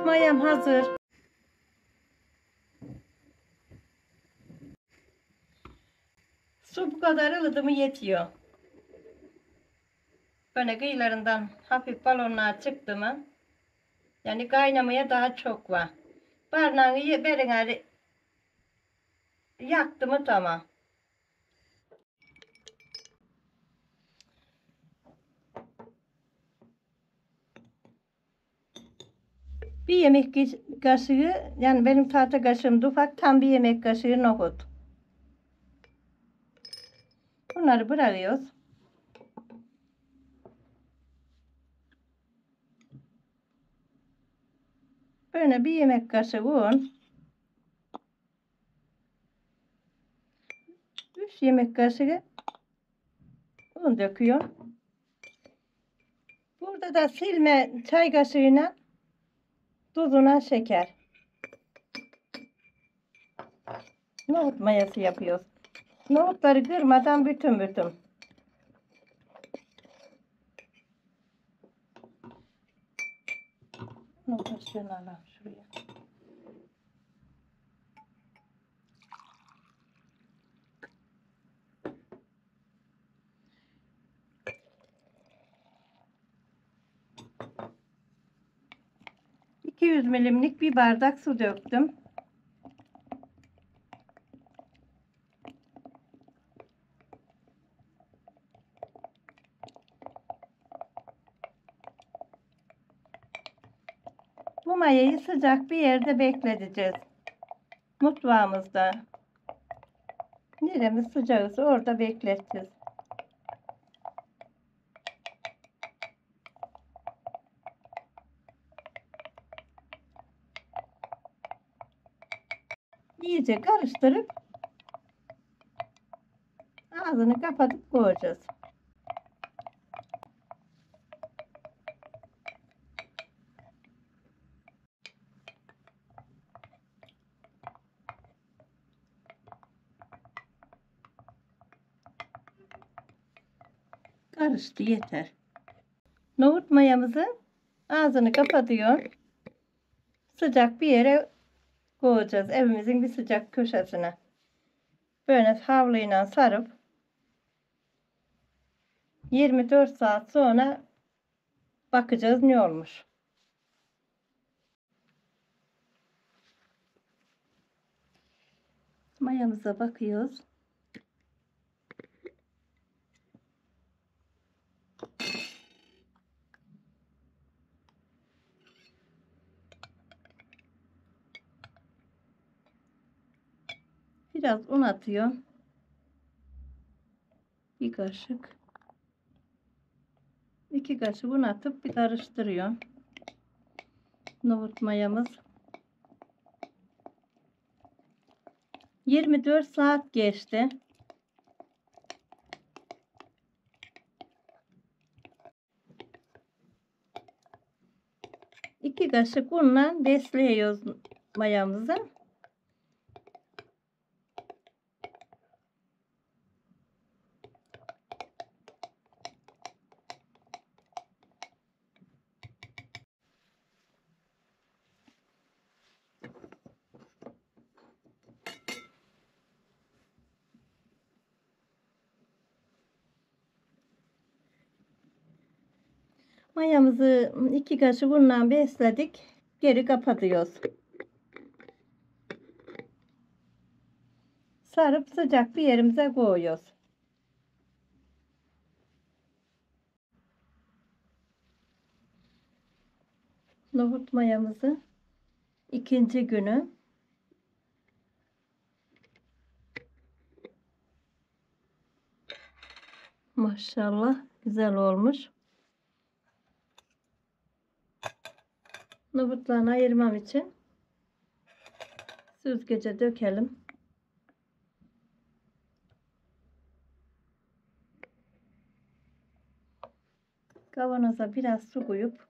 mayam hazır. Su bu kadar ılıdı mı yetiyor. Böyle kıyılarından hafif balonlar çıktı mı, yani kaynamaya daha çok var. Barnağı berine yaktı mı tamam. Bir yemek kaşığı, yani benim tahta kaşığım ufak, tam bir yemek kaşığı nohut. Bunları bırakıyoruz. Böyle bir yemek kaşığı un. 3 yemek kaşığı un döküyorum. Burada da silme çay kaşığıyla tuzuna şeker. Nohut mayası yapıyoruz. Nohutları kırmadan bütün. Nohut şunu alalım şuraya. ...200 milimlik bir bardak su döktüm. Bu mayayı sıcak bir yerde bekleteceğiz. Mutfağımızda. Neremiz sıcaksa orada bekleteceğiz. İyice karıştırıp ağzını kapatıp koyacağız. Karıştı yeter. Nohut mayamızı ağzını kapatıyor. Sıcak bir yere koyacağız. Evimizin bir sıcak köşesine. Böyle havluyla sarıp 24 saat sonra bakacağız ne olmuş. Mayamıza bakıyoruz. Biraz un atıyorum. Bir kaşık. 2 kaşık un atıp bir karıştırıyorum. Nohut mayamız 24 saat geçti. İki kaşık unla besliyoruz mayamızı. Mayamızı 2 kaşık unla besledik. Geri kapatıyoruz. Sarıp sıcak bir yerimize koyuyoruz. Nohut mayamızı ikinci günü maşallah güzel olmuş. Nohutlarını ayırmam için süzgece dökelim. Kavanoza biraz su koyup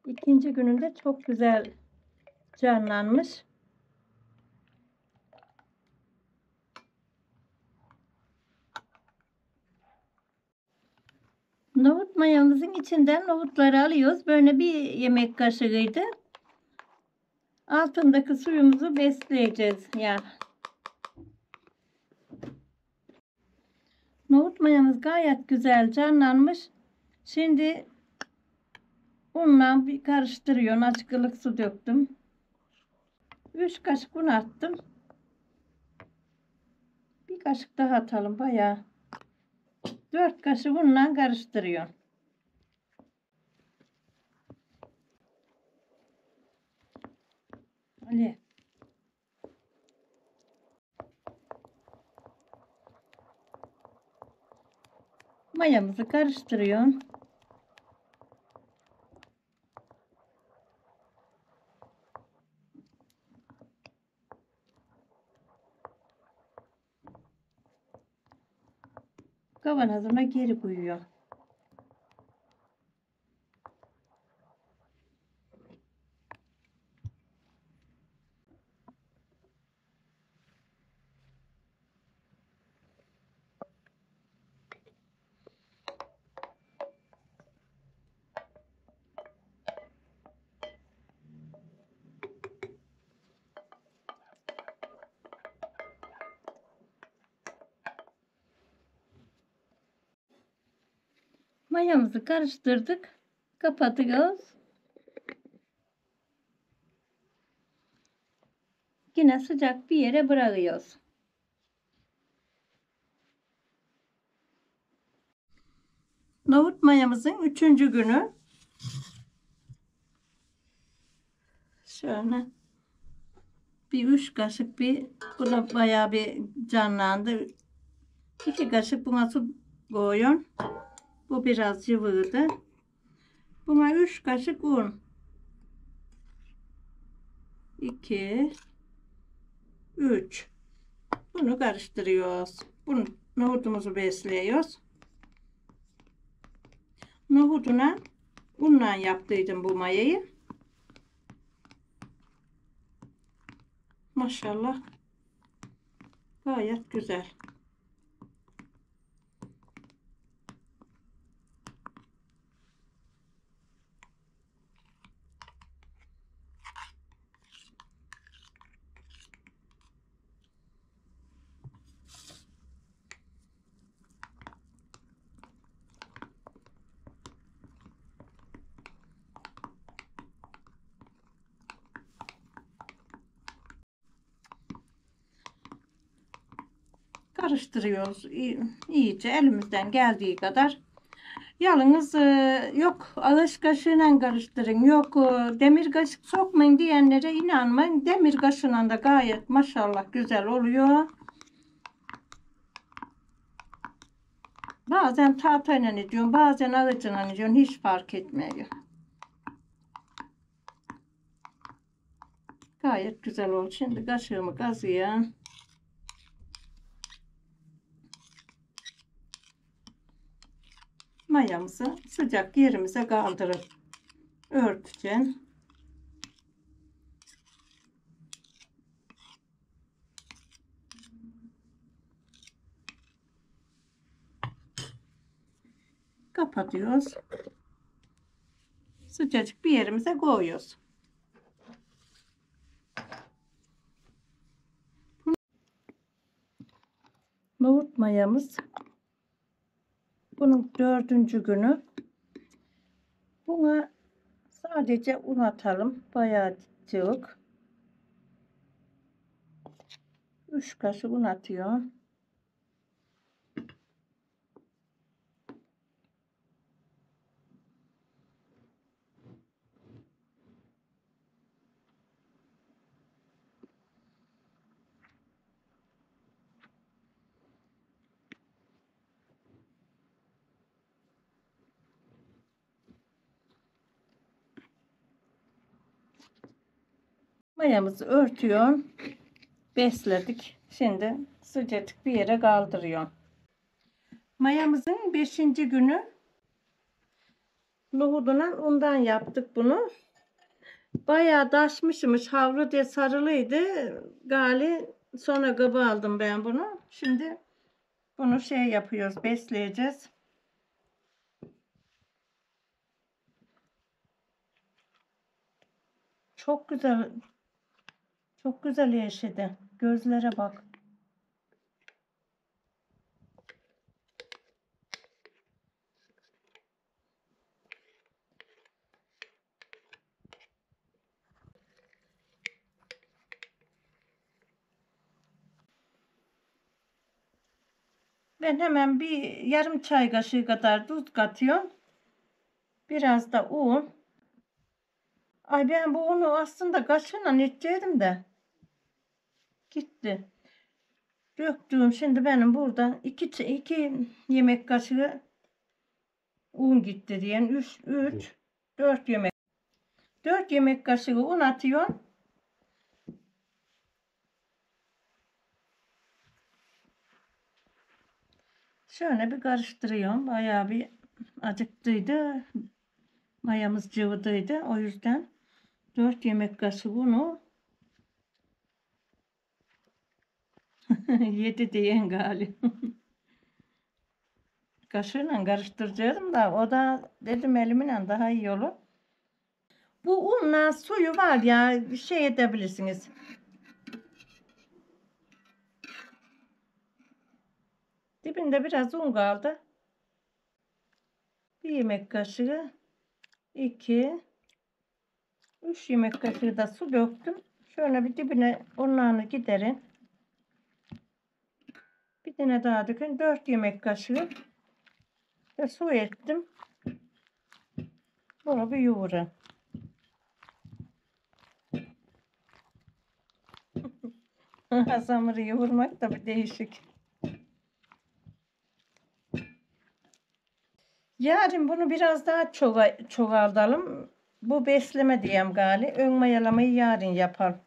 ikinci gününde çok güzel canlanmış. mayamızın içinden nohutları alıyoruz. Böyle bir yemek kaşığıydı. Altındaki suyumuzu besleyeceğiz. Yani nohut mayamız gayet güzel canlanmış. Şimdi unla bir karıştırıyorum. Azıcık ılık su döktüm. 3 kaşık un attım. Bir kaşık daha atalım bayağı. 4 kaşık unla karıştırıyorum. Ali. Mayamızı karıştırıyorum. Kavanozuna geri koyuyorum. Mayamızı karıştırdık. Kapatıyoruz. Yine sıcak bir yere bırakıyoruz. Nohut mayamızın 3. günü. Şöyle bir 3 kaşık bu da bayağı bir canlandı. 2 kaşık buna su koyuyorum. Bu biraz cıvıydı. Buna 3 kaşık un. 2 3. Bunu karıştırıyoruz. Bunu nohutumuzu besliyoruz. Nohutuna unla yaptıydım bu mayayı. Maşallah gayet güzel. Karıştırıyoruz iyice elimizden geldiği kadar. Yalnız yok ağız kaşığıyla karıştırın, yok demir kaşık sokmayın diyenlere inanmayın. Demir kaşığıyla da gayet maşallah güzel oluyor. Bazen tahtayla ediyorum, bazen alıcıyla ediyorum, hiç fark etmiyor. Gayet güzel oldu. Şimdi kaşığımı kazıyorum. Mayamızı sıcak yerimize kaldırıp örteceğim. Kapatıyoruz. Sıcacık bir yerimize koyuyoruz. Nohut mayamız bunun 4. günü. Buna sadece un atalım. Bayağı cıvık. 3 kaşık un atıyorum. Mayamızı örtüyorum. Besledik. Şimdi sıcacık bir yere kaldırıyorum. Mayamızın 5. günü. Nohuduna undan yaptık bunu. Bayağı taşmışmış. Havlu diye sarılıydı. Gali sonra kaba aldım ben bunu. Şimdi bunu şey yapıyoruz. Besleyeceğiz. Çok güzel. Çok güzel yeşidi. Gözlere bak. Ben hemen bir yarım çay kaşığı kadar tuz katıyorum. Biraz da un. Ay ben bu unu aslında kaşığıyla içecektim de. Gitti. Döktüğüm şimdi benim buradan iki yemek kaşığı un gitti diyen 4 yemek. 4 yemek kaşığı un atıyorum. Şöyle bir karıştırıyorum. Bayağı bir acıktıydı. Mayamız cıvıdıydı. O yüzden 4 yemek kaşığı unu 7 diyen galiba. Kaşığıyla karıştıracaktım da o da dedim elimle daha iyi olur. Bu unla suyu var ya şey edebilirsiniz. Dibinde biraz un kaldı. Bir yemek kaşığı 2 3 yemek kaşığı da su döktüm. Şöyle bir dibine unlarını giderin. Bir tane daha dökün. 4 yemek kaşığı ve su ettim. Bunu bir yoğurun. Hamuru yoğurmak da bir değişik. Yarın bunu biraz daha çoğaltalım. Bu besleme diyeyim gali. Ön mayalamayı yarın yapalım.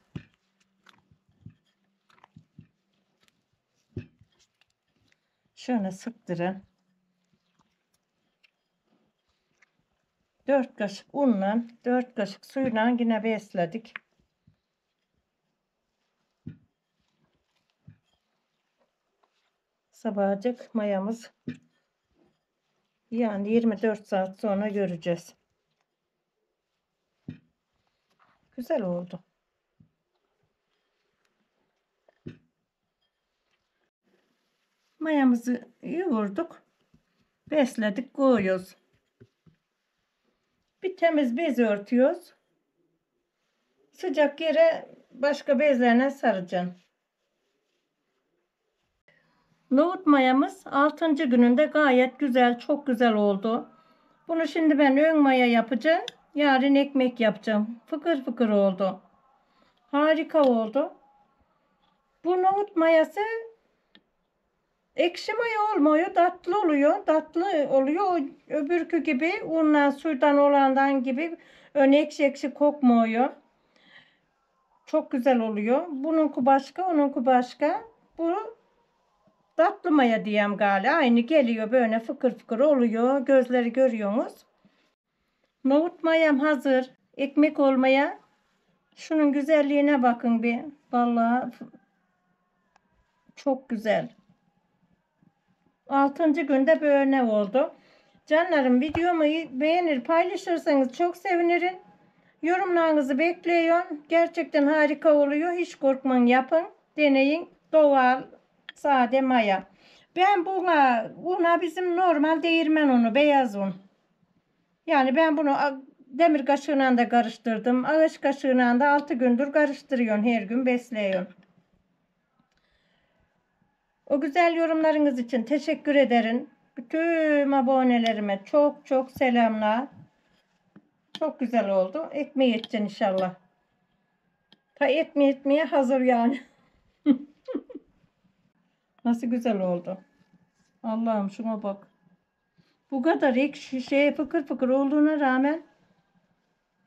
Şöyle sıktırın. 4 kaşık unla 4 kaşık suyla yine besledik. Sabahcık mayamız yani 24 saat sonra göreceğiz. Güzel oldu. Mayamızı yoğurduk. Besledik, koyuyoruz. Bir temiz bez örtüyoruz. Sıcak yere başka bezlerine saracaksın. Nohut mayamız 6. gününde gayet güzel, çok güzel oldu. Bunu şimdi ben ön maya yapacağım. Yarın ekmek yapacağım. Fıkır fıkır oldu. Harika oldu. Bu nohut mayası ekşi maya olmuyor, tatlı oluyor. Tatlı oluyor. Öbürkü gibi unla suydan olandan gibi ön ekşi ekşi kokmuyor. Çok güzel oluyor. Bununki başka, onunki başka. Bu tatlı maya diyeyim gali. Aynı geliyor böyle fıkır fıkır oluyor. Gözleri görüyorsunuz. Nohut mayam hazır. Ekmek olmaya. Şunun güzelliğine bakın bir. Vallahi çok güzel. 6. günde böyle oldu. Canlarım videomu beğenir paylaşırsanız çok sevinirim. Yorumlarınızı bekliyorum. Gerçekten harika oluyor. Hiç korkmayın, yapın. Deneyin. Doğal, sade maya. Ben buna bizim normal değirmen unu, beyaz un. Yani ben bunu demir kaşığıyla da karıştırdım. Ağaç kaşığıyla da 6 gündür karıştırıyorum. Her gün besliyorum. O güzel yorumlarınız için teşekkür ederim. Bütün abonelerime çok çok selamlar. Çok güzel oldu. Ekmeği yiyeceksin inşallah. Ta etmeye hazır yani. Nasıl güzel oldu. Allah'ım şuna bak. Bu kadar ekşi fıkır fıkır olduğuna rağmen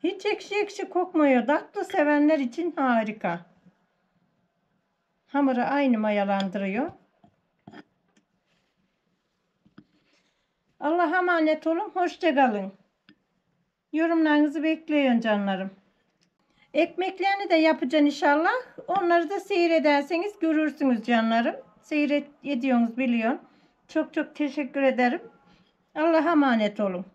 hiç ekşi ekşi kokmuyor. Tatlı sevenler için harika. Hamuru aynı mayalandırıyor. Allah'a emanet olun. Hoşça kalın. Yorumlarınızı bekliyorum canlarım. Ekmeklerini de yapacağım inşallah. Onları da seyrederseniz görürsünüz canlarım. Seyrediyorsunuz biliyorum. Çok çok teşekkür ederim. Allah'a emanet olun.